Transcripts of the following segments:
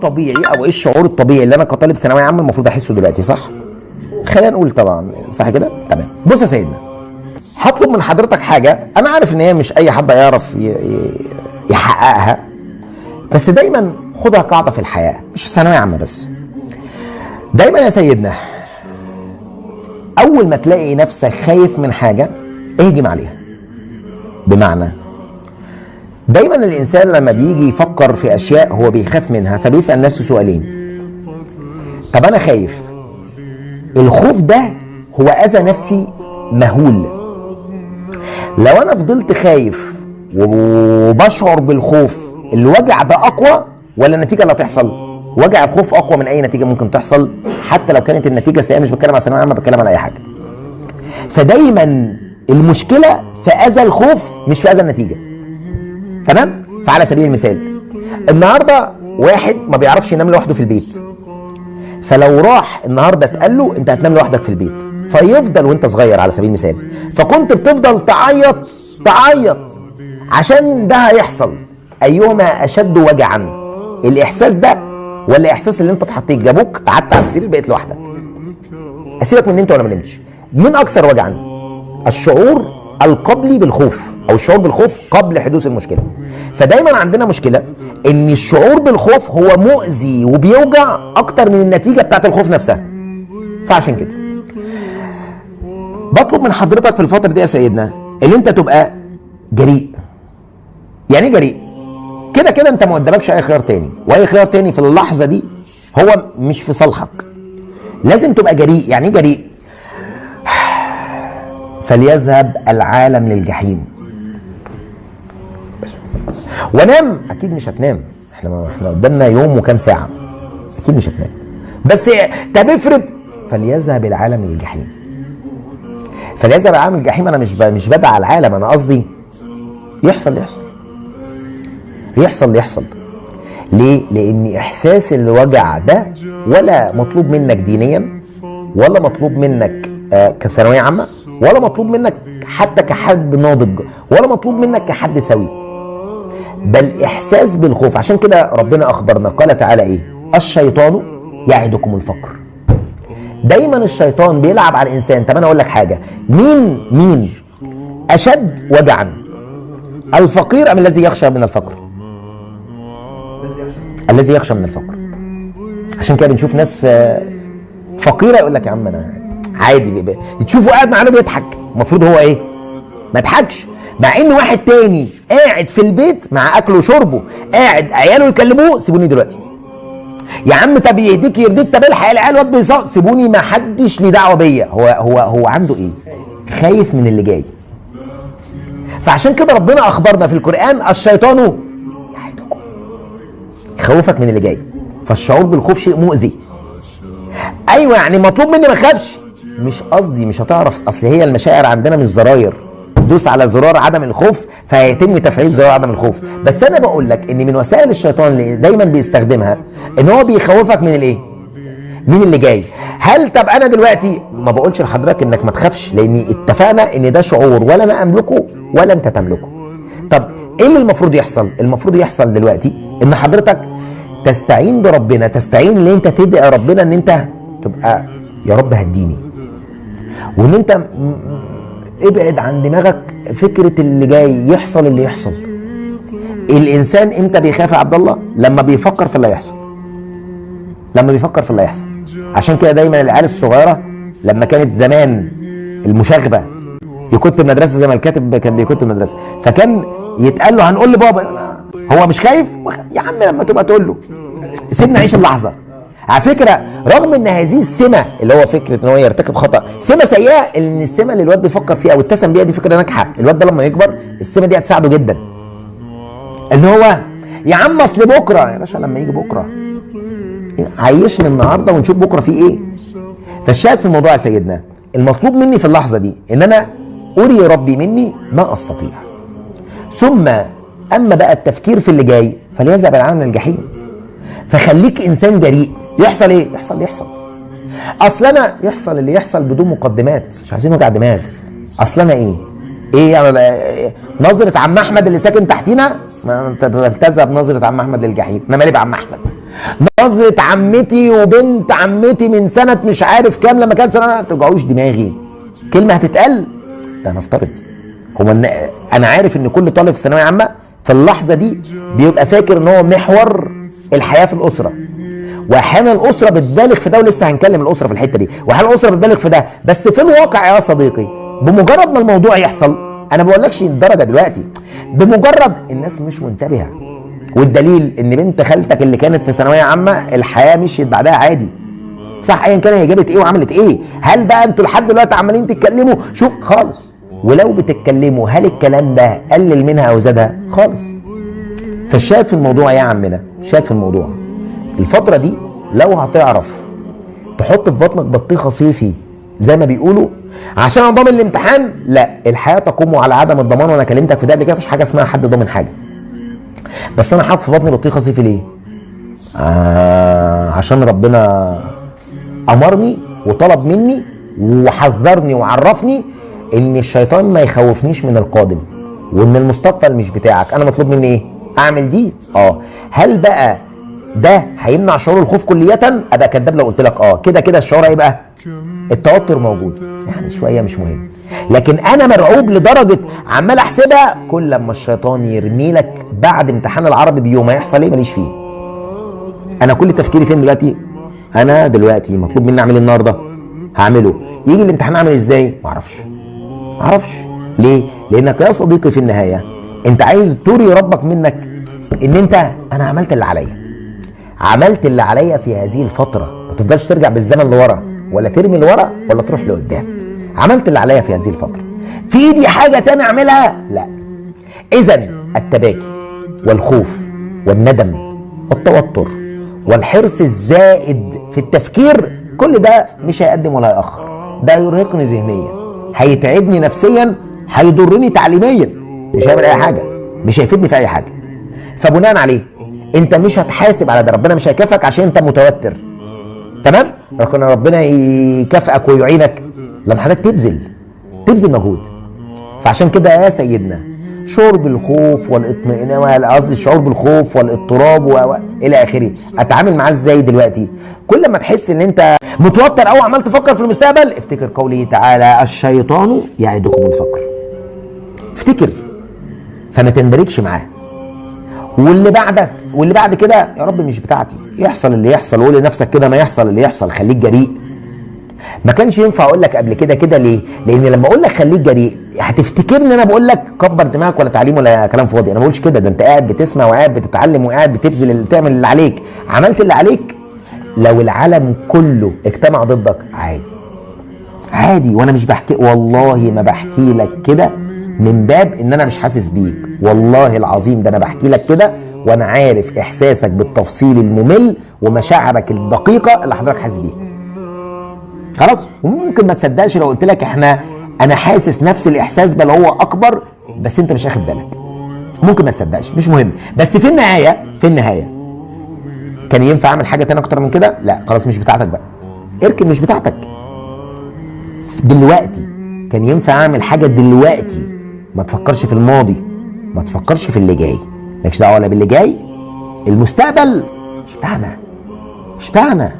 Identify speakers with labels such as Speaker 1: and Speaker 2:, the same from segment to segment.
Speaker 1: الطبيعي او ايه الشعور الطبيعي اللي انا كطالب ثانويه عامه المفروض احسه دلوقتي؟ صح؟ خلينا نقول طبعا صح كده؟ تمام. بص يا سيدنا، هطلب من حضرتك حاجه انا عارف ان هي مش اي حد هيعرف يحققها، بس دايما خدها قاعده في الحياه، مش في ثانويه عامه بس. دايما يا سيدنا اول ما تلاقي نفسك خايف من حاجه اهجم عليها. بمعنى دايما الانسان لما بيجي يفكر في اشياء هو بيخاف منها فبيسال نفسه سؤالين: طب انا خايف، الخوف ده هو اذى نفسي مهول. لو انا فضلت خايف وبشعر بالخوف، الوجع ده اقوى ولا النتيجه اللي هتحصل؟ وجع الخوف اقوى من اي نتيجه ممكن تحصل، حتى لو كانت النتيجه سيئه. مش بتكلم على ثانويه عامه، بتكلم على اي حاجه. فدايما المشكله في اذى الخوف مش في اذى النتيجه. تمام؟ فعلى سبيل المثال النهارده واحد ما بيعرفش ينام لوحده في البيت، فلو راح النهارده اتقال له انت هتنام لوحدك في البيت، فيفضل وانت صغير على سبيل المثال، فكنت بتفضل تعيط عشان ده هيحصل، ايهما اشد وجعا؟ الاحساس ده ولا احساس اللي انت اتحطيت جابوك قعدت على السرير بقيت لوحدك؟ اسيبك من نمت ولا ما نمتش، مين اكثر وجعا؟ الشعور القبلي بالخوف او الشعور بالخوف قبل حدوث المشكله. فدايما عندنا مشكله ان الشعور بالخوف هو مؤذي وبيوجع اكتر من النتيجه بتاعت الخوف نفسها. فعشان كده بطلب من حضرتك في الفتره دي يا سيدنا ان انت تبقى جريء. يعني ايه جريء؟ كده كده انت ما قدامكش اي خيار تاني، واي خيار تاني في اللحظه دي هو مش في صالحك. لازم تبقى جريء. يعني ايه جريء؟ فليذهب العالم للجحيم. ونام؟ اكيد مش هتنام، احنا قدامنا يوم وكام ساعه، اكيد مش هتنام. بس طب افرض فليذهب العالم للجحيم. فليذهب العالم للجحيم، انا مش بدعي العالم، انا قصدي يحصل ليه؟ لان احساس الوجع ده ولا مطلوب منك دينيا، ولا مطلوب منك كثانويه عامه، ولا مطلوب منك حتى كحد ناضج، ولا مطلوب منك كحد سوي، بل احساس بالخوف. عشان كده ربنا اخبرنا قال تعالى ايه؟ الشيطان يعدكم الفقر. دايما الشيطان بيلعب على الانسان. طب انا اقول لك حاجه، مين اشد وجعا، الفقير ام الذي يخشى من الفقر؟ الذي يخشى من الفقر. عشان كده بنشوف ناس فقيره يقول لك يا عم انا عادي، تشوفه قاعد معانا بيضحك، المفروض هو ايه؟ ما يضحكش. مع ان واحد تاني قاعد في البيت مع اكله وشربه، قاعد عياله يكلموه سيبوني دلوقتي يا عم، طب يهديك يرضيك، طب الحق العيال واد بيصوت سيبوني، ما حدش ليه دعوه بيا. هو عنده ايه؟ خايف من اللي جاي. فعشان كده ربنا اخبرنا في القران الشيطان يعدكم، يخوفك من اللي جاي. فالشعور بالخوف شيء مؤذي. ايوه يعني مطلوب مني ما اخافش، مش قصدي، مش هتعرف، اصل هي المشاعر عندنا مش زراير، دوس على زرار عدم الخوف فهيتم تفعيل زرار عدم الخوف. بس انا بقول لك ان من وسائل الشيطان اللي دايما بيستخدمها ان هو بيخوفك من الايه؟ من اللي جاي. طب انا دلوقتي ما بقولش لحضرتك انك ما تخافش، لان اتفقنا ان ده شعور ولا انا املكه ولا انت تملكه. طب ايه اللي المفروض يحصل؟ المفروض يحصل دلوقتي ان حضرتك تستعين بربنا، تستعين ان انت تدعي ربنا ان انت تبقى يا رب هديني، وان انت ابعد عن دماغك فكره اللي جاي يحصل. اللي يحصل الانسان امتى بيخاف يا عبد الله؟ لما بيفكر في اللي هيحصل، عشان كده دايما العيال الصغيره لما كانت زمان المشاغبه يكتب مدرسه زي ما الكاتب كان بيكتب مدرسه، فكان يتقال له هنقول لبابا، هو مش خايف يا عم، لما تبقى تقول له سيبنا نعيش اللحظه. على فكره رغم ان هذه السمه اللي هو فكره ان هو يرتكب خطا سمه سيئه، ان السمه اللي الواد بيفكر فيها واتسم بيها دي فكره ناجحه. الواد ده لما يكبر السمه دي هتساعده جدا، ان هو يا عم اصل بكره. يا باشا لما يجي بكره عيشني النهارده ونشوف بكره فيه ايه. فالشاهد في الموضوع يا سيدنا، المطلوب مني في اللحظه دي ان انا اري ربي مني ما استطيع، ثم اما بقى التفكير في اللي جاي فليذهب العالم للجحيم. فخليك انسان جريء. يحصل ايه؟ يحصل اصل انا يحصل اللي يحصل بدون مقدمات، مش عايزين وجع دماغ. اصل انا ايه يعني نظره عم احمد اللي ساكن تحتينا، ما انت تذهب نظره عم احمد للجحيم، انا مالي بعم احمد. نظرة عمتي وبنت عمتي من سنة مش عارف كام لما كان سنة، ما توجعوش دماغي. كلمة هتتقال، ده نفترض انا عارف ان كل طالب في ثانوية عامة في اللحظة دي بيبقى فاكر ان هو محور الحياة في الأسرة، واحيانا الأسرة بتبالغ في ده، ولسه هنكلم الأسرة في الحتة دي، واحيانا الأسرة بتبالغ في ده، بس في الواقع يا صديقي بمجرد ما الموضوع يحصل، انا بقولكش الدرجة دلوقتي، بمجرد الناس مش منتبهة. والدليل ان بنت خالتك اللي كانت في ثانويه عامه الحياه مشيت بعدها عادي، صح؟ ايا كان هي جابت ايه وعملت ايه. هل بقى انتوا لحد دلوقتي عمالين تتكلموا؟ شوف خالص، ولو بتتكلموا هل الكلام ده قلل منها او زادها؟ خالص. فالشاهد في الموضوع يا عمنا، الشاهد في الموضوع الفتره دي لو هتعرف تحط في بطنك بطيخه صيفي زي ما بيقولوا عشان اضمن الامتحان، لا، الحياه تقوم على عدم الضمان. وانا كلمتك في ده قبل كده، مفيش حاجه اسمها حد ضامن حاجه. بس انا حاطط في بطني بطيخه صيفي ليه؟ عشان ربنا امرني وطلب مني وحذرني وعرفني ان الشيطان ما يخوفنيش من القادم، وان المستقبل مش بتاعك. انا مطلوب مني ايه؟ اعمل دي. هل بقى ده هيمنع شعور الخوف كلية؟ ابقى كداب لو قلت لك كده كده الشعور هيبقى التوتر موجود، يعني شويه مش مهم، لكن انا مرعوب لدرجه عمال احسبها. كل لما الشيطان يرمي لك بعد امتحان العربي بيوم هيحصل ايه ماليش فيه. انا كل تفكيري فين دلوقتي؟ انا دلوقتي مطلوب مني اعمل ايه النهارده؟ هعمله. يجي الامتحان اعمل ازاي؟ معرفش. ليه؟ لانك يا صديقي في النهايه انت عايز تري ربك منك ان انا عملت اللي عليا في هذه الفتره. ما تفضلش ترجع بالزمن لورا، ولا ترمي لورا، ولا تروح لقدام. عملت اللي عليا في هذه الفتره، في ايدي حاجه تاني اعملها؟ لا. اذا التباكي والخوف والندم والتوتر والحرص الزائد في التفكير، كل ده مش هيقدم ولا هيأخر. ده يرهقني ذهنيا، هيتعبني نفسيا، هيضرني تعليميا، مش هيعمل اي حاجه، مش هيفيدني في اي حاجه. فبناء عليه انت مش هتحاسب على ده، ربنا مش هيكافئك عشان انت متوتر، تمام؟ لكن ربنا يكافئك ويعينك لما حضرتك تبذل مجهود. فعشان كده يا سيدنا شعور بالخوف والاطمئنان، قصدي الشعور بالخوف والاضطراب الى اخره، اتعامل معاه ازاي دلوقتي؟ كل ما تحس ان انت متوتر او عمال تفكر في المستقبل، افتكر قوله تعالى الشيطان يعدكم الفقر. افتكر، فما تندركش معاه. واللي بعد كده يا رب مش بتاعتي، يحصل اللي يحصل، وقول لنفسك كده ما يحصل اللي يحصل، خليك جريء. ما كانش ينفع اقول لك قبل كده ليه؟ لان لما اقول لك خليك جريء هتفتكرني ان انا بقول لك كبر دماغك ولا تعليم ولا كلام فاضي. انا ما بقولش كده، ده انت قاعد بتسمع وقاعد بتتعلم وقاعد بتبذل تعمل اللي عليك. عملت اللي عليك، لو العالم كله اجتمع ضدك عادي. وانا مش بحكي، والله ما بحكي لك كده من باب ان انا مش حاسس بيك، والله العظيم ده انا بحكي لك كده وانا عارف احساسك بالتفصيل الممل ومشاعرك الدقيقه اللي حضرتك حاسس بيها. خلاص؟ وممكن ما تصدقش لو قلت لك انا حاسس نفس الاحساس بل هو اكبر، بس انت مش واخد بالك. ممكن ما تصدقش، مش مهم. بس في النهايه كان ينفع اعمل حاجه تانية اكتر من كده؟ لا، خلاص مش بتاعتك بقى، اركن، مش بتاعتك دلوقتي. كان ينفع اعمل حاجه دلوقتي، ما تفكرش في الماضي، ما تفكرش في اللي جاي، مالكش دعوه ولا باللي جاي. المستقبل مش بتاعنا.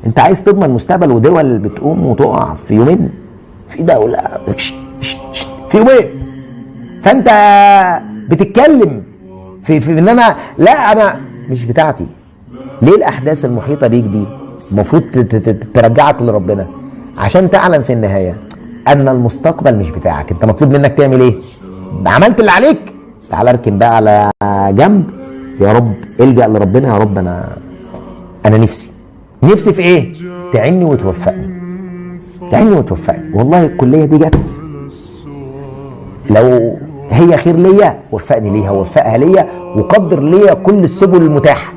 Speaker 1: انت عايز تضمن مستقبل ودول بتقوم وتقع في يومين، في دوله في يومين، فانت بتتكلم في ان انا مش بتاعتي. ليه الاحداث المحيطه بيك دي المفروض ترجعك لربنا عشان تعلم في النهايه ان المستقبل مش بتاعك. انت مطلوب منك تعمل ايه؟ عملت اللي عليك، تعال اركن بقى على جنب. يا رب الجأ لربنا، يا رب انا نفسي في ايه؟ تعني وتوفقني. والله الكليه دي جت، لو هي خير ليا وفقني ليها ووفقها ليا وقدر ليا كل السبل المتاحه.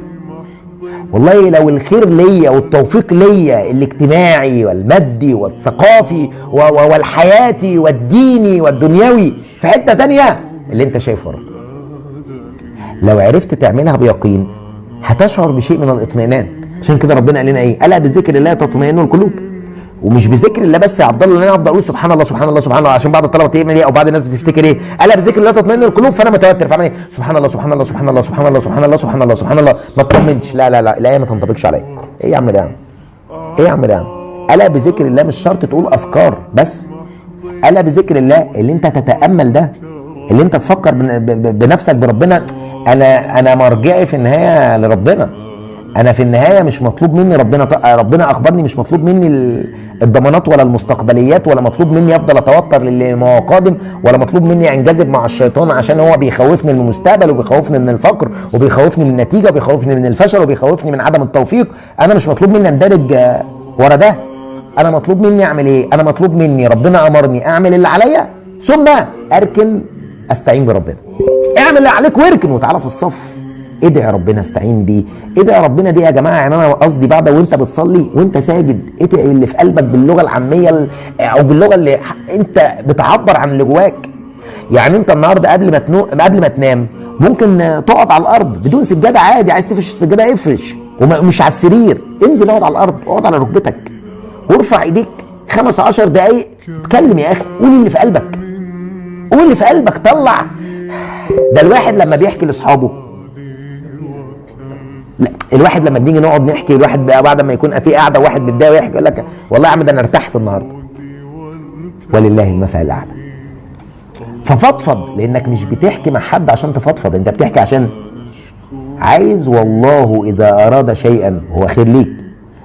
Speaker 1: والله لو الخير ليا والتوفيق ليا الاجتماعي والمادي والثقافي والحياتي والديني والدنيوي في حته تانيه اللي انت شايفه ورا، لو عرفت تعملها بيقين هتشعر بشيء من الاطمئنان. عشان كده ربنا قال لنا ايه؟ الا بذكر الله تطمئن القلوب. ومش بذكر الله بس يا عبد الله، ان انا افضل اقول سبحان الله سبحان الله سبحان الله، عشان بعض الطلبه تعمل ايه او بعض الناس بتفتكر ايه؟ الا بذكر الله تطمئن القلوب، فانا متوتر فاعمل ايه؟ سبحان الله سبحان الله سبحان الله سبحان الله سبحان الله سبحان الله سبحان الله، ما تطمنش. لا لا لا الايه ما تنطبقش عليا. ايه يا عم ده يا عم؟ ايه يا عم ده يا عم؟ الا بذكر الله مش شرط تقول اذكار بس، الا بذكر الله اللي انت تتامل ده، اللي انت تفكر بنفسك بربنا. انا مرجعي في النهايه لربنا، انا في النهايه مش مطلوب مني ربنا اخبرني مش مطلوب مني الضمانات ولا المستقبليات، ولا مطلوب مني افضل اتوتر لما هو قادم، ولا مطلوب مني انجذب مع الشيطان عشان هو بيخوفني من المستقبل وبيخوفني من الفقر وبيخوفني من النتيجه وبيخوفني من الفشل وبيخوفني من عدم التوفيق. انا مش مطلوب مني اندرج ورا ده. انا مطلوب مني اعمل ايه؟ انا مطلوب مني ربنا امرني اعمل اللي عليا ثم اركن استعين بربنا. اعمل اللي عليك واركن وتعالى في الصف. ادعي ربنا استعين بيه. ادعي ربنا دي يا جماعه، يعني انا قصدي بعد وانت بتصلي وانت ساجد ادعي اللي في قلبك باللغه العاميه او باللغه اللي انت بتعبر عن اللي جواك. يعني انت النهارده قبل ما تنام ممكن تقعد على الارض بدون سجاده عادي، عايز تفرش السجاده افرش، ومش على السرير، انزل اقعد على الارض، اقعد على ركبتك وارفع ايديك 15 دقايق. اتكلم يا اخي، قول اللي في قلبك، قول اللي في قلبك، طلع. ده الواحد لما بيحكي لاصحابه، لا الواحد لما بنيجي نقعد نحكي، الواحد بقى بعد ما يكون في قاعده واحد متضايق ويحكي يقول لك والله يا عم ده انا ارتحت النهارده. ولله المثل الاعلى. ففضفض، لانك مش بتحكي مع حد عشان تفضفض، انت بتحكي عشان عايز. والله اذا اراد شيئا هو خير ليك،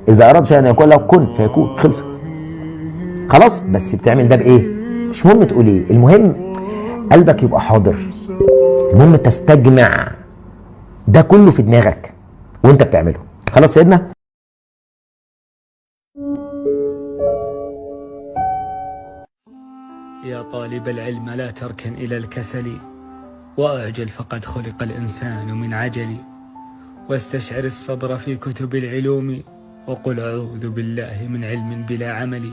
Speaker 1: اذا اراد شيئا يقول له كن فيكون، خلصت خلاص. بس بتعمل ده بايه؟ مش مهم تقول ايه، المهم قلبك يبقى حاضر، المهم تستجمع ده كله في دماغك وانت بتعمله. خلاص سيدنا.
Speaker 2: يا طالب العلم لا تركن إلى الكسل، وأعجل فقد خلق الإنسان من عجل، واستشعر الصبر في كتب العلوم، وقل أعوذ بالله من علم بلا عمل.